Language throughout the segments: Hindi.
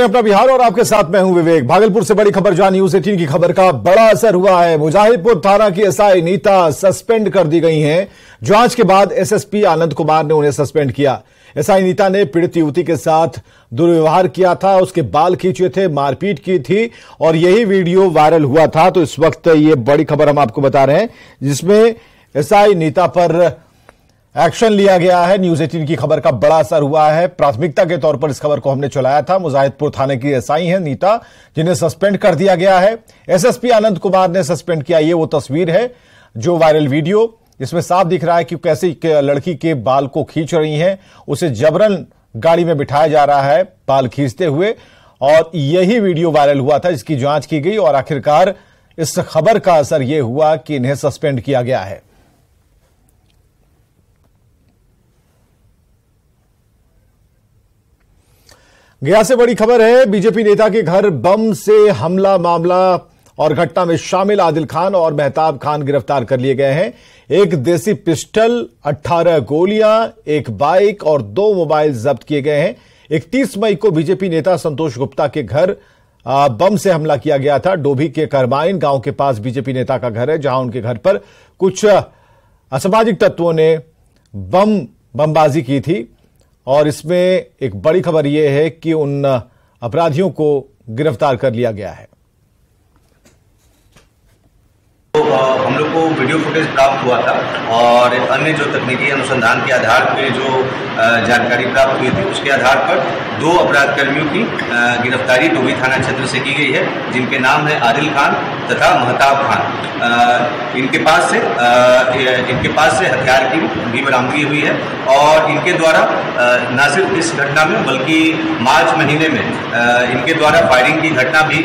अपना बिहार और आपके साथ मैं हूं विवेक। भागलपुर से बड़ी खबर जहां न्यूज़ 18 की खबर का बड़ा असर हुआ है। मुजाहिदपुर थाना की एसआई नीता सस्पेंड कर दी गई हैं। जांच के बाद एसएसपी आनंद कुमार ने उन्हें सस्पेंड किया। एसआई नीता ने पीड़ित युवती के साथ दुर्व्यवहार किया था, उसके बाल खींचे थे, मारपीट की थी और यही वीडियो वायरल हुआ था। तो इस वक्त ये बड़ी खबर हम आपको बता रहे हैं जिसमें एसआई नीता पर एक्शन लिया गया है। न्यूज़ 18 की खबर का बड़ा असर हुआ है। प्राथमिकता के तौर पर इस खबर को हमने चलाया था। मुजाहिदपुर थाने की एसआई हैं नीता, जिन्हें सस्पेंड कर दिया गया है। एसएसपी आनंद कुमार ने सस्पेंड किया। ये वो तस्वीर है जो वायरल वीडियो, इसमें साफ दिख रहा है कि कैसे लड़की के बाल को खींच रही हैं, उसे जबरन गाड़ी में बिठाया जा रहा है बाल खींचते हुए, और यही वीडियो वायरल हुआ था जिसकी जांच की गई और आखिरकार इस खबर का असर यह हुआ कि इन्हें सस्पेंड किया गया है। गया से बड़ी खबर है। बीजेपी नेता के घर बम से हमला मामला और घटना में शामिल आदिल खान और मेहताब खान गिरफ्तार कर लिए गए हैं। एक देसी पिस्टल, 18 गोलियां, एक बाइक और 2 मोबाइल जब्त किए गए हैं। 31 मई को बीजेपी नेता संतोष गुप्ता के घर बम से हमला किया गया था। डोभी के करमाइन गांव के पास बीजेपी नेता का घर है, जहां उनके घर पर कुछ असामाजिक तत्वों ने बमबाजी की थी। और इसमें एक बड़ी खबर यह है कि उन अपराधियों को गिरफ्तार कर लिया गया है। तो हम लोग को वीडियो फुटेज प्राप्त हुआ था और अन्य जो तकनीकी अनुसंधान के आधार पर जो जानकारी प्राप्त हुई थी, उसके आधार पर 2 अपराध कर्मियों की गिरफ्तारी डोभी थाना क्षेत्र से की गई है, जिनके नाम है आदिल खान तथा महताब खान। इनके पास से हथियार की भी बरामदगी हुई है और इनके द्वारा न सिर्फ इस घटना में बल्कि मार्च महीने में इनके द्वारा फायरिंग की घटना भी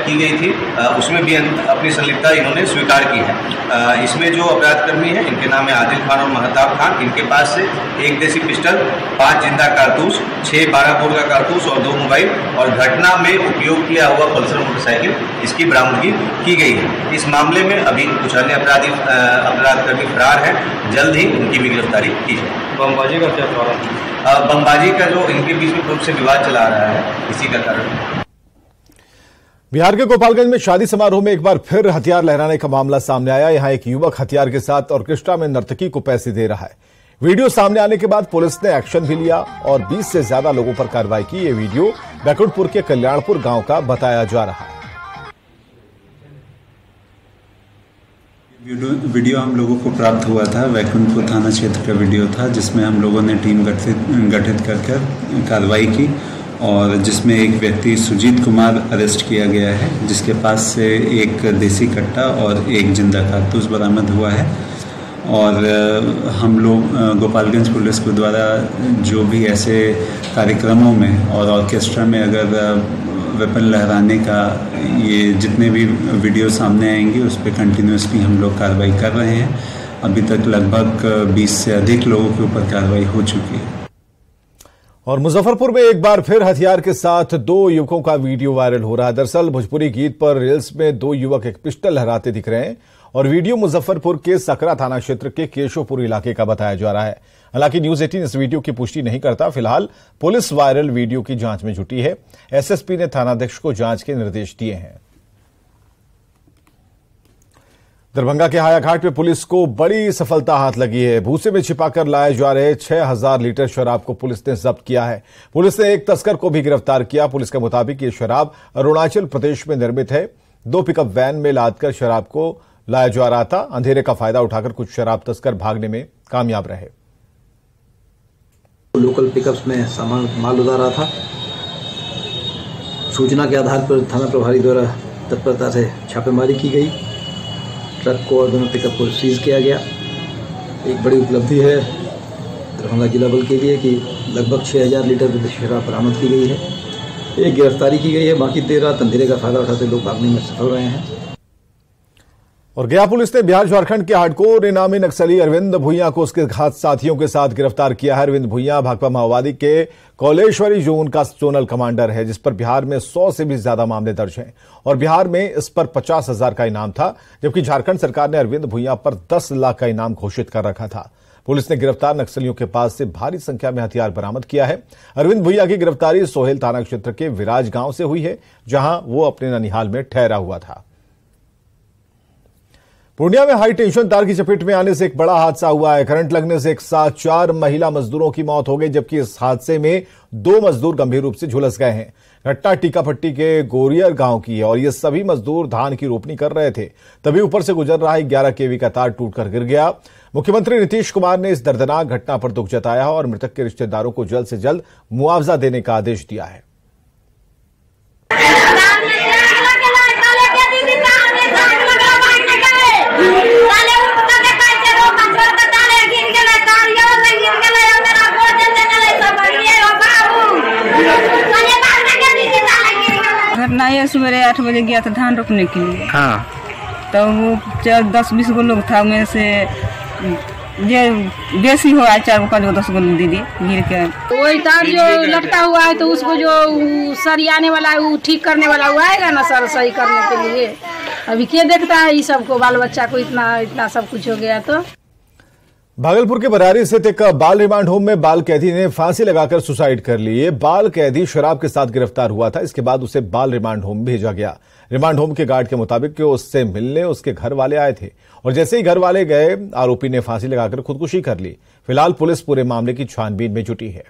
की गई थी, उसमें भी अपनी संलिप्तता इन्होंने स्वीकार की है। इसमें जो अपराधकर्मी है, इनके नाम है आदिल खान और महताब खान। इनके पास से एक देसी पिस्टल, 5 जिंदा कारतूस, 6 12 बोर का कारतूस और 2 मोबाइल और घटना में उपयोग किया हुआ पल्सर मोटरसाइकिल, इसकी बरामदगी की गई है। इस मामले में अभी कुछ अन्य अपराधकर्मी फरार हैं, जल्द ही इनकी भी गिरफ्तारी की जाए। बमबाजी का क्या कारण है? बमबाजी का जो इनके बीच में ग्रुप से विवाद चला रहा है, इसी का कारण। बिहार के गोपालगंज में शादी समारोह में एक बार फिर हथियार लहराने का मामला सामने आया। यहां एक युवक हथियार के साथ ऑर्केस्ट्रा में नर्तकी को पैसे दे रहा है। वीडियो सामने आने के बाद पुलिस ने एक्शन भी लिया और 20 से ज्यादा लोगों पर कार्रवाई की। यह वीडियो बैकुंठपुर के कल्याणपुर गांव का बताया जा रहा है। वीडियो हम लोगों को प्राप्त हुआ था, बैकुंठपुर थाना क्षेत्र का वीडियो था, जिसमें हम लोगों ने टीम गठित कर कार्रवाई की और जिसमें एक व्यक्ति सुजीत कुमार अरेस्ट किया गया है, जिसके पास से एक देसी कट्टा और एक जिंदा कारतूस बरामद हुआ है। और हम लोग गोपालगंज पुलिस के द्वारा जो भी ऐसे कार्यक्रमों में और ऑर्केस्ट्रा में अगर वेपन लहराने का ये जितने भी वीडियो सामने आएंगे, उस पर कंटिन्यूसली हम लोग कार्रवाई कर रहे हैं। अभी तक लगभग 20 से अधिक लोगों के ऊपर कार्रवाई हो चुकी है। और मुजफ्फरपुर में एक बार फिर हथियार के साथ 2 युवकों का वीडियो वायरल हो रहा है। दरअसल भोजपुरी गीत पर रील्स में 2 युवक एक पिस्टल लहराते दिख रहे हैं और वीडियो मुजफ्फरपुर के सकरा थाना क्षेत्र के केशवपुर इलाके का बताया जा रहा है। हालांकि न्यूज़ 18 इस वीडियो की पुष्टि नहीं करता। फिलहाल पुलिस वायरल वीडियो की जांच में जुटी है। एसएसपी ने थानाध्यक्ष को जांच के निर्देश दिए हैं। दरभंगा के हायाघाट में पुलिस को बड़ी सफलता हाथ लगी है। भूसे में छिपाकर लाए जा रहे 6000 लीटर शराब को पुलिस ने जब्त किया है। पुलिस ने एक तस्कर को भी गिरफ्तार किया। पुलिस के मुताबिक ये शराब अरुणाचल प्रदेश में निर्मित है। 2 पिकअप वैन में लादकर शराब को लाया जा रहा था। अंधेरे का फायदा उठाकर कुछ शराब तस्कर भागने में कामयाब रहे। लोकल पिकअप्स में सामान माल उतारा था। सूचना के आधार पर थाना प्रभारी द्वारा तत्परता से छापेमारी की गई। ट्रक को और दोनों पिकअप को सीज किया गया। एक बड़ी उपलब्धि है दरभंगा जिला बल के लिए कि लगभग 6000 लीटर शराब बरामद की गई है। एक गिरफ्तारी की गई है, बाकी देर रात अंधेरे का फायदा उठाते लोग भागने में सफल रहे हैं। और गया पुलिस ने बिहार झारखंड के हार्डकोर इनामी नक्सली अरविंद भुइयां को उसके घात साथियों के साथ गिरफ्तार किया है। अरविंद भुइयां भाकपा माओवादी के कौलेश्वरी जोन का जोनल कमांडर है, जिस पर बिहार में 100 से भी ज्यादा मामले दर्ज हैं और बिहार में इस पर 50,000 का इनाम था, जबकि झारखंड सरकार ने अरविंद भुइयां पर 10 लाख का इनाम घोषित कर रखा था। पुलिस ने गिरफ्तार नक्सलियों के पास से भारी संख्या में हथियार बरामद किया है। अरविंद भुइया की गिरफ्तारी सोहेल थाना क्षेत्र के विराज गांव से हुई है, जहां वो अपने ननिहाल में ठहरा हुआ था। पूर्णिया में हाई टेंशन तार की चपेट में आने से एक बड़ा हादसा हुआ है। करंट लगने से एक साथ 4 महिला मजदूरों की मौत हो गई, जबकि इस हादसे में 2 मजदूर गंभीर रूप से झुलस गए हैं। घटना टीकापट्टी के गोरियर गांव की है और ये सभी मजदूर धान की रोपनी कर रहे थे, तभी ऊपर से गुजर रहा 11 केवी का तार टूटकर गिर गया। मुख्यमंत्री नीतीश कुमार ने इस दर्दनाक घटना पर दुख जताया और मृतक के रिश्तेदारों को जल्द से जल्द मुआवजा देने का आदेश दिया है। घटना ये सवेरे 8 बजे गया था धान रोपने के लिए। हाँ, तो वो 10-20 गो लोग था, में से ये बेसी हो 4-5 गो 10 गो दीदी गिर के वही तार जो लटका हुआ है तो उसको जो सरियाने वाला है वो ठीक करने वाला हुआ आएगा ना सर, सही करने के लिए। अभी क्या देखता है इस सबको, बाल बच्चा को इतना सब कुछ हो गया। तो भागलपुर के बरारी स्थित एक बाल रिमांड होम में बाल कैदी ने फांसी लगाकर सुसाइड कर ली। ये बाल कैदी शराब के साथ गिरफ्तार हुआ था, इसके बाद उसे बाल रिमांड होम भेजा गया। रिमांड होम के गार्ड के मुताबिक कि उससे मिलने उसके घर वाले आए थे और जैसे ही घर वाले गए, आरोपी ने फांसी लगाकर खुदकुशी कर ली। फिलहाल पुलिस पूरे मामले की छानबीन में जुटी है।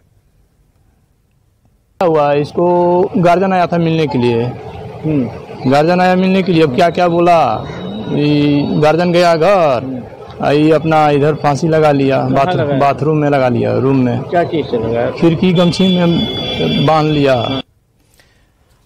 हुआ इसको गार्जियन आया था मिलने के लिए, गार्जियन आया मिलने के लिए। अब क्या क्या बोला, गार्जियन गया घर, आई अपना इधर फांसी लगा लिया, बाथरूम में लगा लिया, रूम में। क्या चीज से लगाया? खिड़की गमछी में बांध लिया।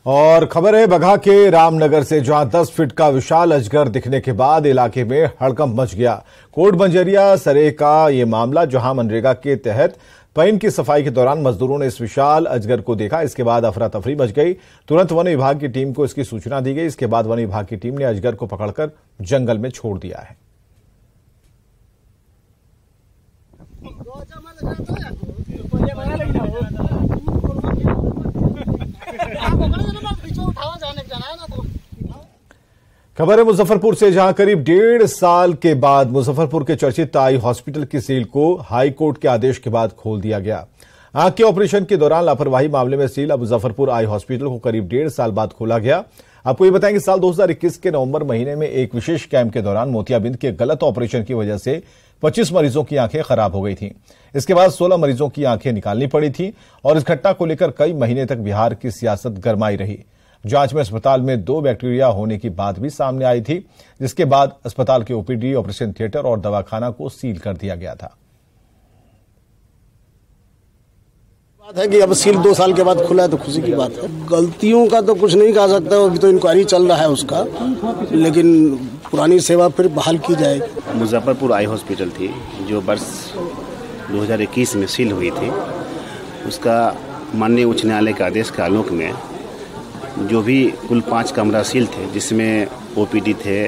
और खबर है बगहा के रामनगर से, जहां 10 फीट का विशाल अजगर दिखने के बाद इलाके में हड़कंप मच गया। कोट बंजरिया सरे का ये मामला, जहां मनरेगा के तहत पैन की सफाई के दौरान मजदूरों ने इस विशाल अजगर को देखा। इसके बाद अफरा तफरी मच गई। तुरंत वन विभाग की टीम को इसकी सूचना दी गई। इसके बाद वन विभाग की टीम ने अजगर को पकड़कर जंगल में छोड़ दिया है। खबर है मुजफ्फरपुर से, जहां करीब 1.5 साल के बाद मुजफ्फरपुर के चर्चित आई हॉस्पिटल की सील को हाई कोर्ट के आदेश के बाद खोल दिया गया। आंख के ऑपरेशन के दौरान लापरवाही मामले में सील अब मुजफ्फरपुर आई हॉस्पिटल को करीब 1.5 साल बाद खोला गया। आपको ये बताएं कि साल 2021 के नवंबर महीने में एक विशेष कैंप के दौरान मोतियाबिंद के गलत ऑपरेशन की वजह से 25 मरीजों की आंखें खराब हो गई थीं। इसके बाद 16 मरीजों की आंखें निकालनी पड़ी थी और इस घटना को लेकर कई महीने तक बिहार की सियासत गरमाई रही। जांच में अस्पताल में 2 बैक्टीरिया होने की बात भी सामने आई थी, जिसके बाद अस्पताल के ओपीडी, ऑपरेशन थिएटर और दवाखाना को सील कर दिया गया था। बात है कि अब सील 2 साल के बाद खुला है तो खुशी की बात है। गलतियों का तो कुछ नहीं कहा सकता, अभी तो इंक्वायरी चल रहा है उसका, लेकिन पुरानी सेवा फिर बहाल की जाएगी। मुजफ्फरपुर आई हॉस्पिटल थी जो वर्ष 2021 में सील हुई थी, उसका माननीय उच्च न्यायालय के आदेश के आलोक में जो भी कुल 5 कमरा सील थे, जिसमें ओपीडी थे,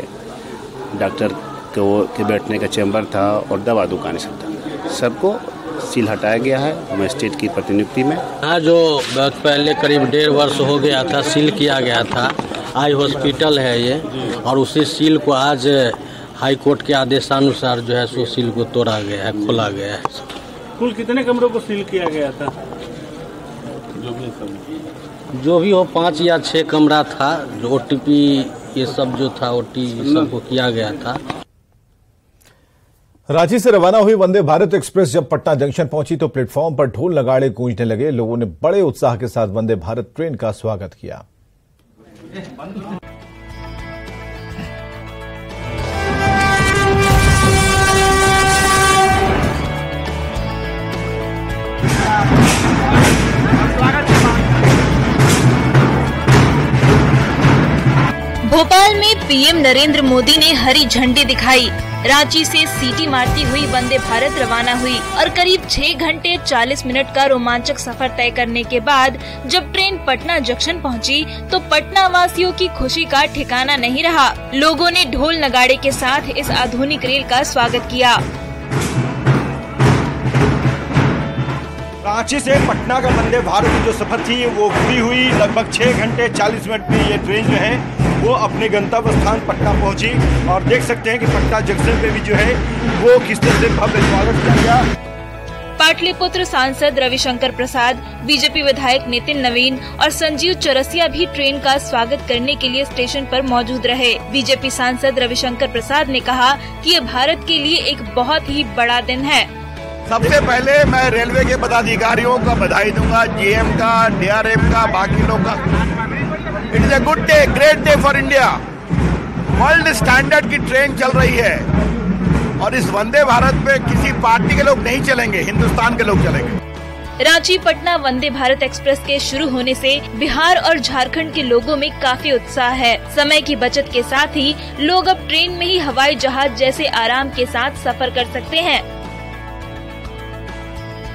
डॉक्टर के बैठने का चैम्बर था और दवा दुकान सब था, सबको सील हटाया गया है मजिस्ट्रेट की प्रतिनियुक्ति में। हाँ, जो पहले करीब 1.5 वर्ष हो गया था सील किया गया था, आई हॉस्पिटल है ये, और उसी सील को आज हाई कोर्ट के आदेशानुसार जो है सो सील को तोड़ा गया है, खोला गया है। कुल कितने कमरों को सील किया गया था? जो भी हो 5 या 6 कमरा था, जो ओटीपी ये सब जो था, ओटी सबको किया गया था। रांची से रवाना हुई वंदे भारत एक्सप्रेस जब पटना जंक्शन पहुंची तो प्लेटफॉर्म पर ढोल नगाड़े गूंजने लगे। लोगों ने बड़े उत्साह के साथ वंदे भारत ट्रेन का स्वागत किया। भोपाल में पीएम नरेंद्र मोदी ने हरी झंडी दिखाई। रांची से सीटी मारती हुई वंदे भारत रवाना हुई और करीब 6 घंटे 40 मिनट का रोमांचक सफर तय करने के बाद जब ट्रेन पटना जंक्शन पहुंची तो पटना वासियों की खुशी का ठिकाना नहीं रहा। लोगों ने ढोल नगाड़े के साथ इस आधुनिक रेल का स्वागत किया। रांची से पटना का वंदे भारत की जो सफर थी वो पूरी हुई। लगभग 6 घंटे 40 मिनट में ये ट्रेन जो है वो अपने गंतव्य स्थान पटना पहुंची और देख सकते हैं कि पटना जंक्शन पे भी जो है वो किस तरह से भव्य स्वागत किया गया। पाटलिपुत्र सांसद रविशंकर प्रसाद, बीजेपी विधायक नितिन नवीन और संजीव चौरसिया भी ट्रेन का स्वागत करने के लिए स्टेशन पर मौजूद रहे। बीजेपी सांसद रविशंकर प्रसाद ने कहा कि ये भारत के लिए एक बहुत ही बड़ा दिन है। सबसे पहले मैं रेलवे के पदाधिकारियों का बधाई दूंगा, जीएम का, डीआरएम का, बाकी लोग का। It is a good day, great day for India. World standard की ट्रेन चल रही है और इस वंदे भारत पे किसी पार्टी के लोग नहीं चलेंगे, हिंदुस्तान के लोग चलेंगे। रांची पटना वंदे भारत एक्सप्रेस के शुरू होने से बिहार और झारखंड के लोगों में काफी उत्साह है। समय की बचत के साथ ही लोग अब ट्रेन में ही हवाई जहाज जैसे आराम के साथ सफर कर सकते हैं।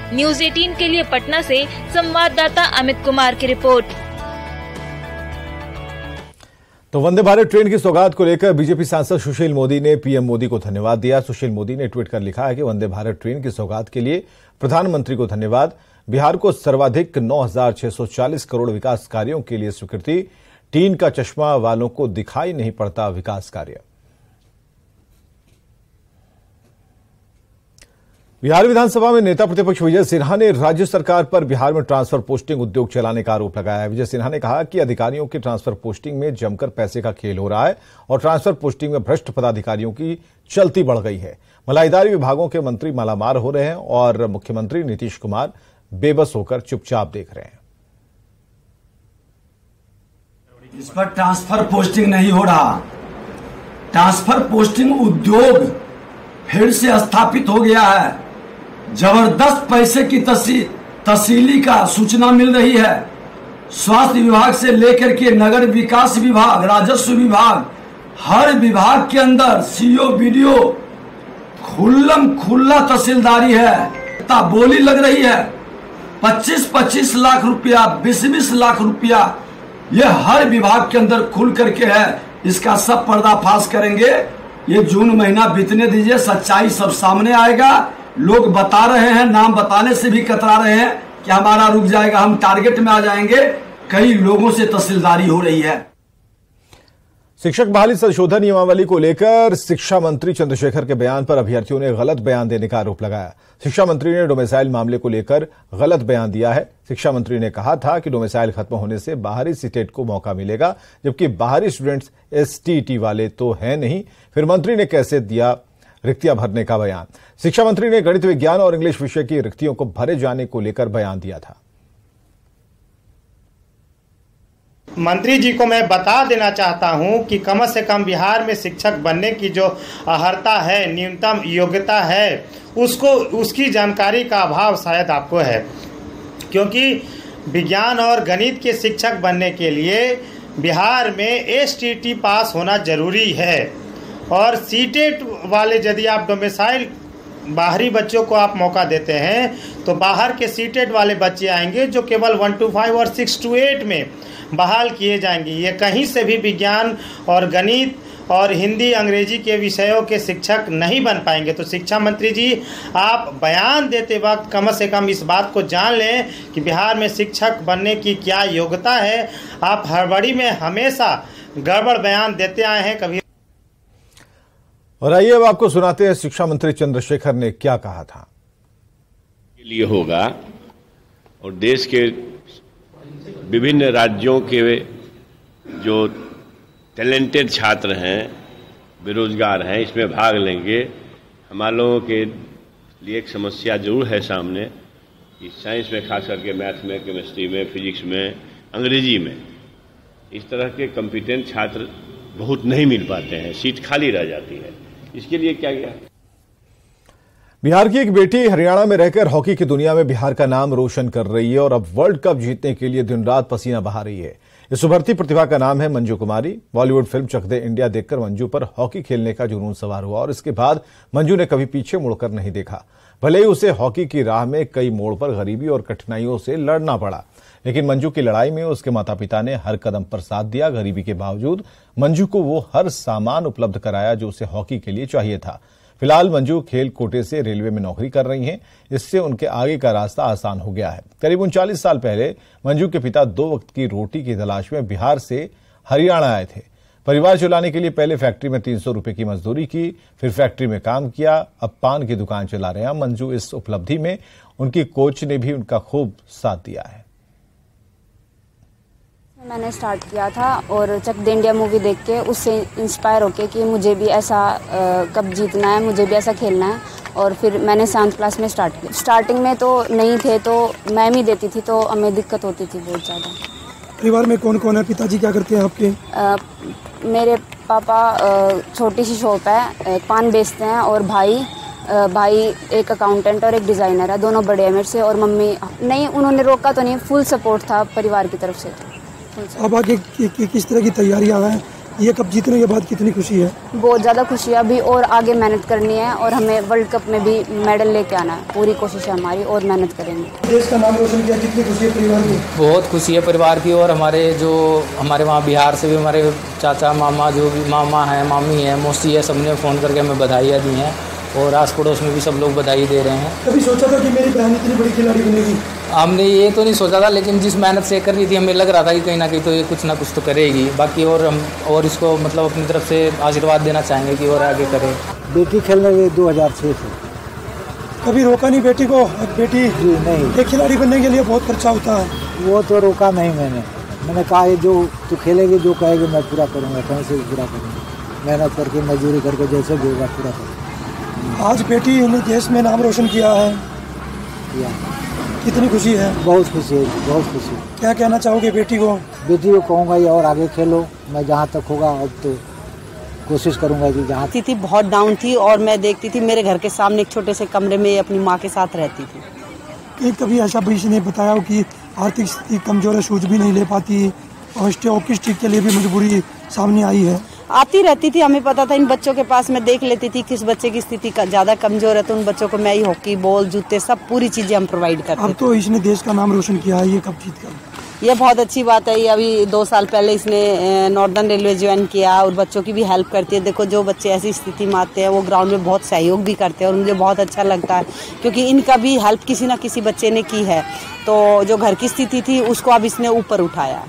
न्यूज़ 18 के लिए पटना से संवाददाता अमित कुमार की रिपोर्ट। तो वंदे भारत ट्रेन की सौगात को लेकर बीजेपी सांसद सुशील मोदी ने पीएम मोदी को धन्यवाद दिया। सुशील मोदी ने ट्वीट कर लिखा है कि वंदे भारत ट्रेन की सौगात के लिए प्रधानमंत्री को धन्यवाद। बिहार को सर्वाधिक 9,640 करोड़ विकास कार्यों के लिए स्वीकृति। टीन का चश्मा वालों को दिखाई नहीं पड़ता विकास कार्य। बिहार विधानसभा में नेता प्रतिपक्ष विजय सिन्हा ने राज्य सरकार पर बिहार में ट्रांसफर पोस्टिंग उद्योग चलाने का आरोप लगाया है। विजय सिन्हा ने कहा कि अधिकारियों की ट्रांसफर पोस्टिंग में जमकर पैसे का खेल हो रहा है और ट्रांसफर पोस्टिंग में भ्रष्ट पदाधिकारियों की चलती बढ़ गई है। मलाईदारी विभागों के मंत्री मालामाल हो रहे हैं और मुख्यमंत्री नीतीश कुमार बेबस होकर चुपचाप देख रहे हैं। इस पर ट्रांसफर पोस्टिंग नहीं हो रहा। ट्रांसफर पोस्टिंग उद्योग फिर से स्थापित हो गया है। जबरदस्त पैसे की तसीली का सूचना मिल रही है। स्वास्थ्य विभाग से लेकर के नगर विकास विभाग, राजस्व विभाग, हर विभाग के अंदर सीओ बीडीओ खुल्ला तहसीलदारी है। बोली लग रही है 25-25 लाख रुपया, 20-20 लाख रुपया, ये हर विभाग के अंदर खुल करके है। इसका सब पर्दाफाश करेंगे। ये जून महीना बीतने दीजिए, सच्चाई सब सामने आएगा। लोग बता रहे हैं, नाम बताने से भी कतरा रहे हैं कि हमारा रुक जाएगा, हम टारगेट में आ जाएंगे। कई लोगों से तहसीलदारी हो रही है। शिक्षक बहाली संशोधन नियमावली को लेकर शिक्षा मंत्री चंद्रशेखर के बयान पर अभ्यर्थियों ने गलत बयान देने का आरोप लगाया। शिक्षा मंत्री ने डोमिसाइल मामले को लेकर गलत बयान दिया है। शिक्षा मंत्री ने कहा था कि डोमिसाइल खत्म होने से बाहरी सीटेट को मौका मिलेगा, जबकि बाहरी स्टूडेंट्स एसटीटी वाले तो हैं नहीं। फिर मंत्री ने कैसे दिया रिक्तियां भरने का बयान। शिक्षा मंत्री ने गणित, विज्ञान और इंग्लिश विषय की रिक्तियों को भरे जाने को लेकर बयान दिया था। मंत्री जी को मैं बता देना चाहता हूं कि कम से कम बिहार में शिक्षक बनने की जो अर्हता है, न्यूनतम योग्यता है, उसकी जानकारी का अभाव शायद आपको है। क्योंकि विज्ञान और गणित के शिक्षक बनने के लिए बिहार में एसटीटी पास होना जरूरी है और सीटेट वाले यदि आप डोमिसाइल बाहरी बच्चों को आप मौका देते हैं तो बाहर के सीटेट वाले बच्चे आएंगे जो केवल 1 to 5 और 6 to 8 में बहाल किए जाएंगे। ये कहीं से भी विज्ञान और गणित और हिंदी अंग्रेजी के विषयों के शिक्षक नहीं बन पाएंगे। तो शिक्षा मंत्री जी, आप बयान देते वक्त कम से कम इस बात को जान लें कि बिहार में शिक्षक बनने की क्या योग्यता है। आप हड़बड़ी में हमेशा गड़बड़ बयान देते आए हैं। कभी और आइए अब आपको सुनाते हैं शिक्षा मंत्री चंद्रशेखर ने क्या कहा था। के लिए होगा और देश के विभिन्न राज्यों के जो टैलेंटेड छात्र हैं, बेरोजगार हैं, इसमें भाग लेंगे। हमारे लोगों के लिए एक समस्या जरूर है सामने कि साइंस में, खास करके मैथ में, केमिस्ट्री में, फिजिक्स में, अंग्रेजी में इस तरह के कॉम्पिटेंट छात्र बहुत नहीं मिल पाते हैं, सीट खाली रह जाती है। इसके लिए क्या किया? बिहार की एक बेटी हरियाणा में रहकर हॉकी की दुनिया में बिहार का नाम रोशन कर रही है और अब वर्ल्ड कप जीतने के लिए दिन रात पसीना बहा रही है। इस उभरती प्रतिभा का नाम है मंजू कुमारी। बॉलीवुड फिल्म चक दे इंडिया देखकर मंजू पर हॉकी खेलने का जुनून सवार हुआ और इसके बाद मंजू ने कभी पीछे मुड़कर नहीं देखा। भले ही उसे हॉकी की राह में कई मोड़ पर गरीबी और कठिनाइयों से लड़ना पड़ा, लेकिन मंजू की लड़ाई में उसके माता पिता ने हर कदम पर साथ दिया। गरीबी के बावजूद मंजू को वो हर सामान उपलब्ध कराया जो उसे हॉकी के लिए चाहिए था। फिलहाल मंजू खेल कोटे से रेलवे में नौकरी कर रही हैं। इससे उनके आगे का रास्ता आसान हो गया है। करीब 39 साल पहले मंजू के पिता 2 वक्त की रोटी की तलाश में बिहार से हरियाणा आए थे। परिवार चलाने के लिए पहले फैक्ट्री में 300 रुपए की मजदूरी की, फिर फैक्ट्री में काम किया, अब पान की दुकान चला रहे हैं मंजू। इस उपलब्धि में उनकी कोच ने भी उनका खूब साथ दिया है। मैंने स्टार्ट किया था और चक दे इंडिया मूवी देख के उससे इंस्पायर होके कि मुझे भी ऐसा कप जीतना है, मुझे भी ऐसा खेलना है। और फिर मैंने 7th क्लास में स्टार्ट किया। स्टार्टिंग में तो नहीं थे तो मैम ही देती थी, तो हमें दिक्कत होती थी बहुत ज़्यादा। परिवार में कौन कौन है? पिताजी क्या करते हैं आपके? मेरे पापा छोटी सी शॉप है, पान बेचते हैं, और भाई एक अकाउंटेंट और एक डिज़ाइनर है, दोनों बड़े हैं मेरे से। और मम्मी नहीं, उन्होंने रोका तो नहीं, फुल सपोर्ट था परिवार की तरफ से। अब आगे किस तरह की तैयारियां हैं? ये कप जीतने के बाद कितनी खुशी है? बहुत ज़्यादा खुशी है। अभी और आगे मेहनत करनी है और हमें वर्ल्ड कप में भी मेडल लेके आना है। पूरी कोशिश है हमारी और मेहनत करेंगे। देश का नाम रोशन किया, कितनी खुशी है परिवार की? बहुत खुशी है परिवार की। और हमारे वहाँ बिहार से भी हमारे चाचा मामा, जो भी मामा है, मामी है, मौसी है, सबने फ़ोन करके हमें बधाइयाँ दी हैं। और आस पड़ोस में भी सब लोग बधाई दे रहे हैं। कभी सोचा था कि मेरी बहन इतनी बड़ी खिलाड़ी बनेगी? हमने ये तो नहीं सोचा था, लेकिन जिस मेहनत से कर रही थी हमें लग रहा था कि कहीं ना कहीं तो ये कुछ ना कुछ तो करेगी। बाकी और इसको मतलब अपनी तरफ से आशीर्वाद देना चाहेंगे कि और आगे करे। बेटी खेलने गई 2006 से। कभी रोका नहीं बेटी को? बेटी जी नहीं, एक खिलाड़ी बनने के लिए बहुत खर्चा होता है। वो तो रोका नहीं मैंने कहा ये जो तू खेलेगी, जो कहेगी मैं पूरा करूँगा, कहीं से भी पूरा करूँगा, मेहनत करके मजदूरी करके जैसे भी होगा पूरा करूँगा। आज बेटी ने देश में नाम रोशन किया है, कितनी खुशी है? बहुत खुशी है, बहुत खुशी। क्या कहना चाहोगे बेटी को? बेटी को कहूँगा ये और आगे खेलो, मैं जहाँ तक होगा अब तो कोशिश करूँगा कि जहाँ थी बहुत डाउन थी। और मैं देखती थी मेरे घर के सामने एक छोटे से कमरे में अपनी माँ के साथ रहती थी। कभी ऐसा किसी ने बताया कि आर्थिक स्थिति कमजोर है, शूज भी नहीं ले पाती, और हॉकी स्टिक के लिए भी मजबूरी सामने आई है? आती रहती थी, हमें पता था इन बच्चों के पास। मैं देख लेती थी किस बच्चे की स्थिति ज़्यादा कमजोर है, तो उन बच्चों को मैं ही हॉकी बॉल, जूते, सब पूरी चीज़ें हम प्रोवाइड करते हैं। अब तो इसने देश का नाम रोशन किया है ये कप जीतकर। ये बहुत अच्छी बात है। ये अभी 2 साल पहले इसने नॉर्दर्न रेलवे ज्वाइन किया और बच्चों की भी हेल्प करती है। देखो जो बच्चे ऐसी स्थिति में आते हैं वो ग्राउंड में बहुत सहयोग भी करते हैं और मुझे बहुत अच्छा लगता है, क्योंकि इनका भी हेल्प किसी ना किसी बच्चे ने की है। तो जो घर की स्थिति थी उसको अब इसने ऊपर उठाया।